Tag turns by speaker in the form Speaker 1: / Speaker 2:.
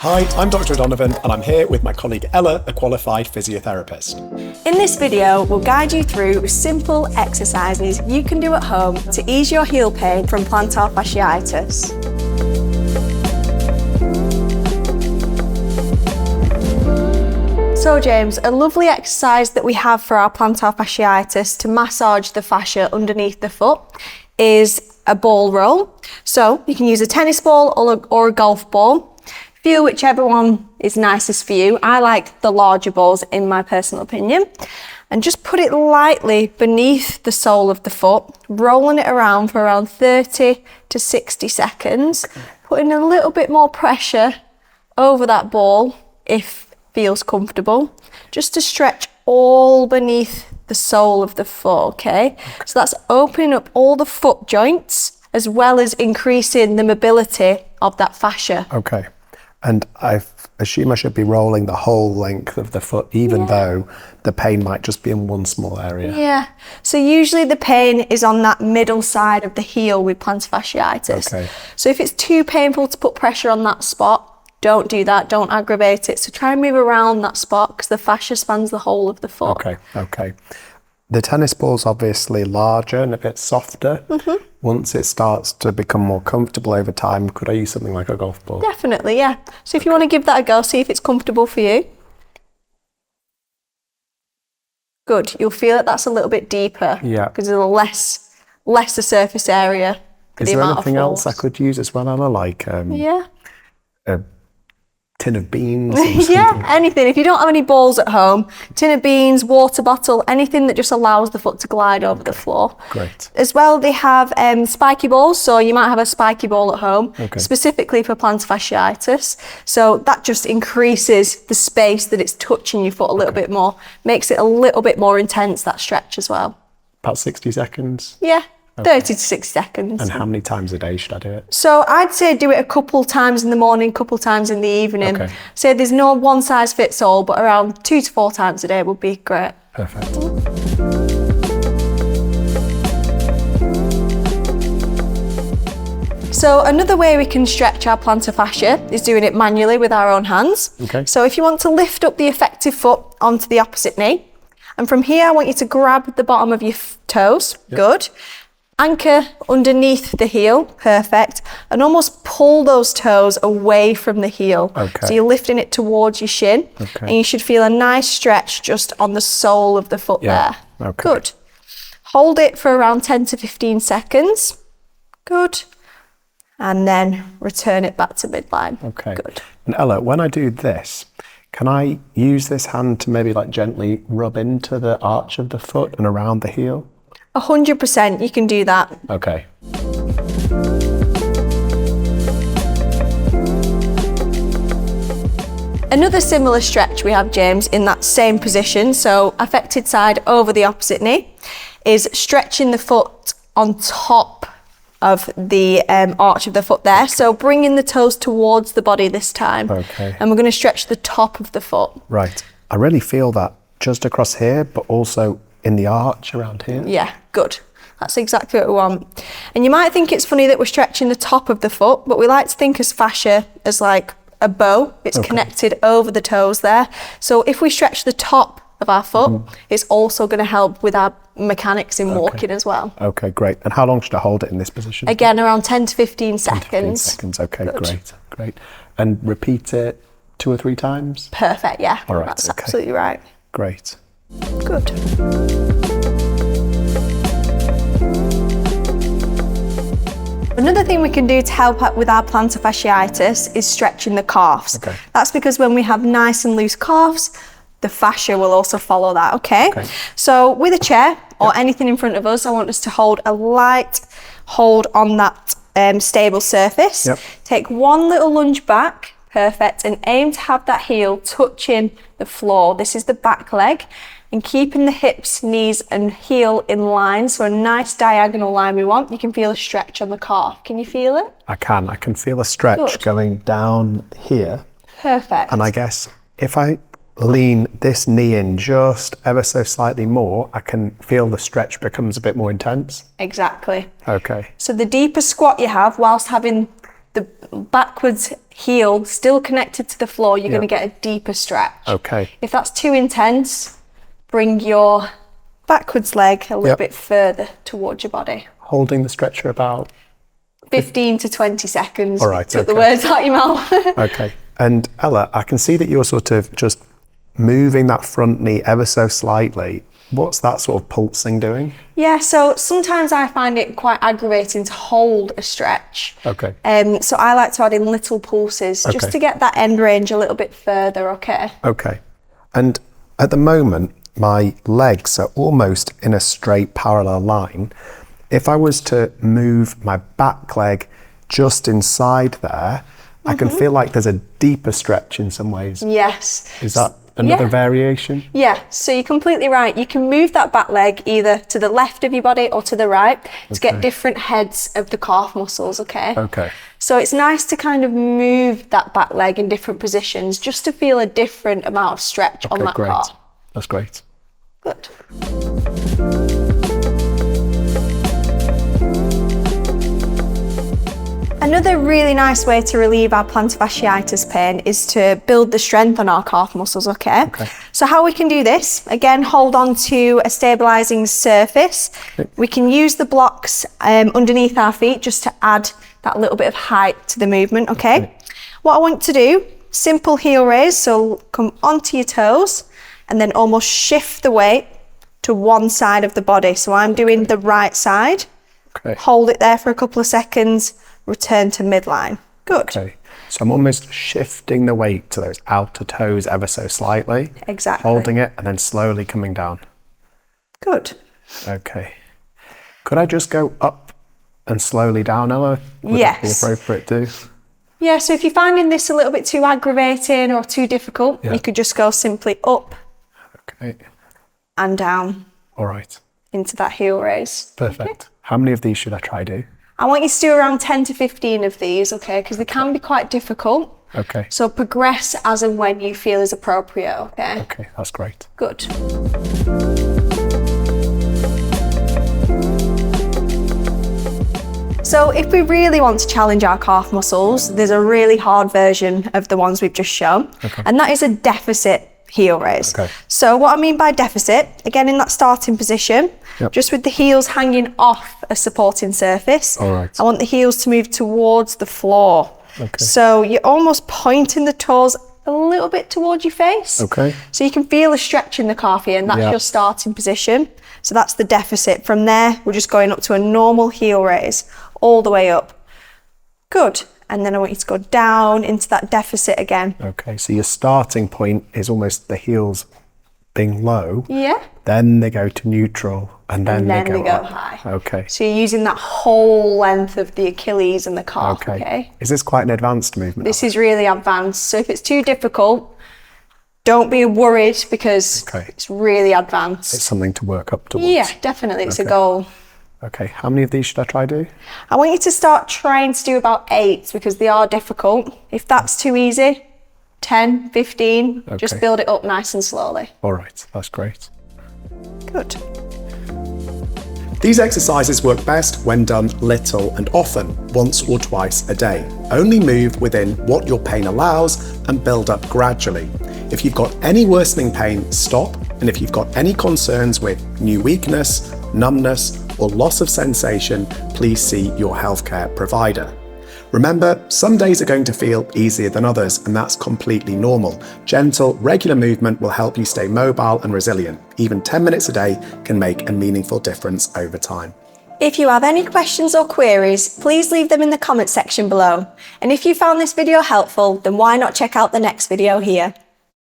Speaker 1: Hi, I'm Dr. Donovan and I'm here with my colleague Ella, a qualified physiotherapist.
Speaker 2: In this video, we'll guide you through simple exercises you can do at home to ease your heel pain from plantar fasciitis. So James, a lovely exercise that we have for our plantar fasciitis to massage the fascia underneath the foot is a ball roll. So you can use a tennis ball or a golf ball. Feel whichever one is nicest for you. I like the larger balls in my personal opinion. And just put it lightly beneath the sole of the foot, rolling it around for around 30 to 60 seconds, putting a little bit more pressure over that ball if feels comfortable, just to stretch all beneath the sole of the foot, okay? So that's opening up all the foot joints as well as increasing the mobility of that fascia.
Speaker 1: Okay. And I assume I should be rolling the whole length of the foot, even though the pain might just be in one small area.
Speaker 2: Yeah. So usually the pain is on that middle side of the heel with plantar fasciitis.
Speaker 1: Okay.
Speaker 2: So if it's too painful to put pressure on that spot, don't do that. Don't aggravate it. So try and move around that spot because the fascia spans the whole of the foot.
Speaker 1: Okay. The tennis ball's obviously larger and a bit softer. Mm-hmm. Once it starts to become more comfortable over time, could I use something like a golf ball?
Speaker 2: Definitely, yeah. So if you want to give that a go, see if it's comfortable for you. Good. You'll feel that that's a little bit deeper.
Speaker 1: Yeah.
Speaker 2: Because there's less a surface area.
Speaker 1: Is there anything else I could use as well, Anna? Like a tin of beans?
Speaker 2: Yeah, anything. If you don't have any balls at home, tin of beans, water bottle, anything that just allows the foot to glide over the floor.
Speaker 1: Great.
Speaker 2: As well, they have spiky balls, so you might have a spiky ball at home, specifically for plantar fasciitis. So that just increases the space that it's touching your foot a little bit more, makes it a little bit more intense, that stretch as well.
Speaker 1: About 60 seconds?
Speaker 2: Yeah. 30 to 60 seconds.
Speaker 1: And how many times a day should I do it?
Speaker 2: So I'd say do it a couple times in the morning, couple times in the evening.
Speaker 1: Okay.
Speaker 2: So there's no one size fits all, but around 2 to 4 times a day would be great.
Speaker 1: Perfect.
Speaker 2: So another way we can stretch our plantar fascia is doing it manually with our own hands.
Speaker 1: Okay.
Speaker 2: So if you want to lift up the effective foot onto the opposite knee, and from here I want you to grab the bottom of your toes. Yep. Good. Anchor underneath the heel, perfect, and almost pull those toes away from the heel.
Speaker 1: Okay.
Speaker 2: So you're lifting it towards your shin, and you should feel a nice stretch just on the sole of the foot there.
Speaker 1: Okay.
Speaker 2: Good. Hold it for around 10 to 15 seconds. Good. And then return it back to midline. Okay. Good.
Speaker 1: And Ella, when I do this, can I use this hand to maybe like gently rub into the arch of the foot and around the heel?
Speaker 2: 100%, you can do that.
Speaker 1: Okay.
Speaker 2: Another similar stretch we have, James, in that same position, so affected side over the opposite knee, is stretching the foot on top of the arch of the foot there. So bringing the toes towards the body this time.
Speaker 1: Okay.
Speaker 2: And we're going to stretch the top of the foot.
Speaker 1: Right. I really feel that just across here, but also in the arch around here.
Speaker 2: Yeah, good. That's exactly what we want. And you might think it's funny that we're stretching the top of the foot, but we like to think of fascia as like a bow. It's connected over the toes there. So if we stretch the top of our foot, it's also going to help with our mechanics in walking as well.
Speaker 1: Okay, great. And how long should I hold it in this position?
Speaker 2: Again, around 10 to 15 seconds.
Speaker 1: 10 to 15 seconds, okay,
Speaker 2: Good.
Speaker 1: great. And repeat it 2 or 3 times?
Speaker 2: Perfect, yeah.
Speaker 1: All right,
Speaker 2: that's absolutely right.
Speaker 1: Great.
Speaker 2: Good. Another thing we can do to help out with our plantar fasciitis is stretching the calves.
Speaker 1: Okay.
Speaker 2: That's because when we have nice and loose calves, the fascia will also follow that, okay? So with a chair or anything in front of us, I want us to hold a light hold on that stable surface.
Speaker 1: Yep.
Speaker 2: Take one little lunge back, perfect, and aim to have that heel touching the floor. This is the back leg. And keeping the hips, knees and heel in line, so a nice diagonal line we want. You can feel a stretch on the calf. Can you feel it?
Speaker 1: I can feel a stretch going down here.
Speaker 2: Perfect.
Speaker 1: And I guess if I lean this knee in just ever so slightly more, I can feel the stretch becomes a bit more intense.
Speaker 2: Exactly.
Speaker 1: Okay.
Speaker 2: So the deeper squat you have whilst having the backwards heel still connected to the floor, you're going to get a deeper stretch.
Speaker 1: Okay.
Speaker 2: If that's too intense, bring your backwards leg a little bit further towards your body.
Speaker 1: Holding the stretch for about
Speaker 2: 15 to 20 seconds.
Speaker 1: All right.
Speaker 2: Took the words out your mouth.
Speaker 1: Okay. And Ella, I can see that you're sort of just moving that front knee ever so slightly. What's that sort of pulsing doing?
Speaker 2: Yeah, so sometimes I find it quite aggravating to hold a stretch.
Speaker 1: Okay.
Speaker 2: So I like to add in little pulses just to get that end range a little bit further, okay?
Speaker 1: Okay. And at the moment, my legs are almost in a straight parallel line. If I was to move my back leg just inside there, I can feel like there's a deeper stretch in some ways.
Speaker 2: Yes.
Speaker 1: Is that another variation?
Speaker 2: Yeah, so you're completely right. You can move that back leg either to the left of your body or to the right to get different heads of the calf muscles, okay?
Speaker 1: Okay.
Speaker 2: So it's nice to kind of move that back leg in different positions just to feel a different amount of stretch on that
Speaker 1: great.
Speaker 2: calf.
Speaker 1: That's great.
Speaker 2: Good. Another really nice way to relieve our plantar fasciitis pain is to build the strength on our calf muscles, okay? So how we can do this, again, hold on to a stabilising surface. We can use the blocks underneath our feet just to add that little bit of height to the movement, okay? What I want to do, simple heel raise, so come onto your toes and then almost shift the weight to one side of the body. So I'm doing the right side, hold it there for a couple of seconds, return to midline. Good.
Speaker 1: Okay. So I'm almost shifting the weight to those outer toes ever so slightly.
Speaker 2: Exactly.
Speaker 1: Holding it and then slowly coming down.
Speaker 2: Good.
Speaker 1: Okay. Could I just go up and slowly down, Ella? Would that be appropriate too?
Speaker 2: Yeah, so if you're finding this a little bit too aggravating or too difficult, you could just go simply up and down.
Speaker 1: All right.
Speaker 2: Into that heel raise.
Speaker 1: Perfect. How many of these should I try do?
Speaker 2: I want you to do around 10 to 15 of these, okay? Because they can be quite difficult.
Speaker 1: Okay.
Speaker 2: So progress as and when you feel is appropriate, okay?
Speaker 1: Okay, that's great.
Speaker 2: Good. So if we really want to challenge our calf muscles, there's a really hard version of the ones we've just shown, and that is a deficit heel raise. So what I mean by deficit, again in that starting position, just with the heels hanging off a supporting surface, I want the heels to move towards the floor. So you're almost pointing the toes a little bit towards your face. So you can feel a stretch in the calf here, and that's your starting position. So that's the deficit. From there, we're just going up to a normal heel raise, all the way up. Good. And then I want you to go down into that deficit again. Okay, so your starting point is almost the heels being low. Yeah. Then they go to neutral, and then they go up. High. Okay. So you're using that whole length of the Achilles and the calf, okay? Is this quite an advanced movement? This is really advanced. So if it's too difficult, don't be worried because it's really advanced. It's something to work up towards. Yeah, definitely. It's a goal. Okay, how many of these should I try do? I want you to start trying to do about 8 because they are difficult. If that's too easy, 10, 15, just build it up nice and slowly. All right, that's great. Good. These exercises work best when done little and often, once or twice a day. Only move within what your pain allows and build up gradually. If you've got any worsening pain, stop. And if you've got any concerns with new weakness, numbness, or loss of sensation, please see your healthcare provider. Remember, some days are going to feel easier than others, and that's completely normal. Gentle, regular movement will help you stay mobile and resilient. Even 10 minutes a day can make a meaningful difference over time. If you have any questions or queries, please leave them in the comment section below. And if you found this video helpful, then why not check out the next video here?